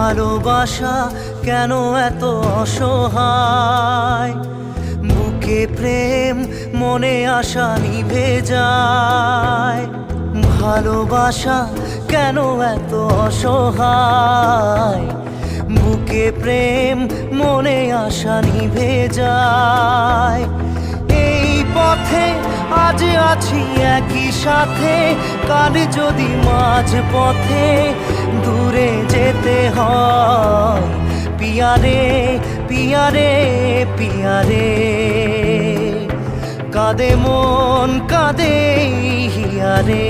ভালোবাসা কেন এত অসহায়, বুকে প্রেম মনে আশা নিভে যায়। ভালোবাসা কেন এত অসহায়, বুকে প্রেম মনে আশা নিভে যায়। এই পথে আজ আছি একই সাথে, কাল যদি মাঝ পথে দূরে যেতে হয়। পিয়ারে পিয়ারে পিয়ারে, কাঁদে মন কাঁদে হিয়ারে।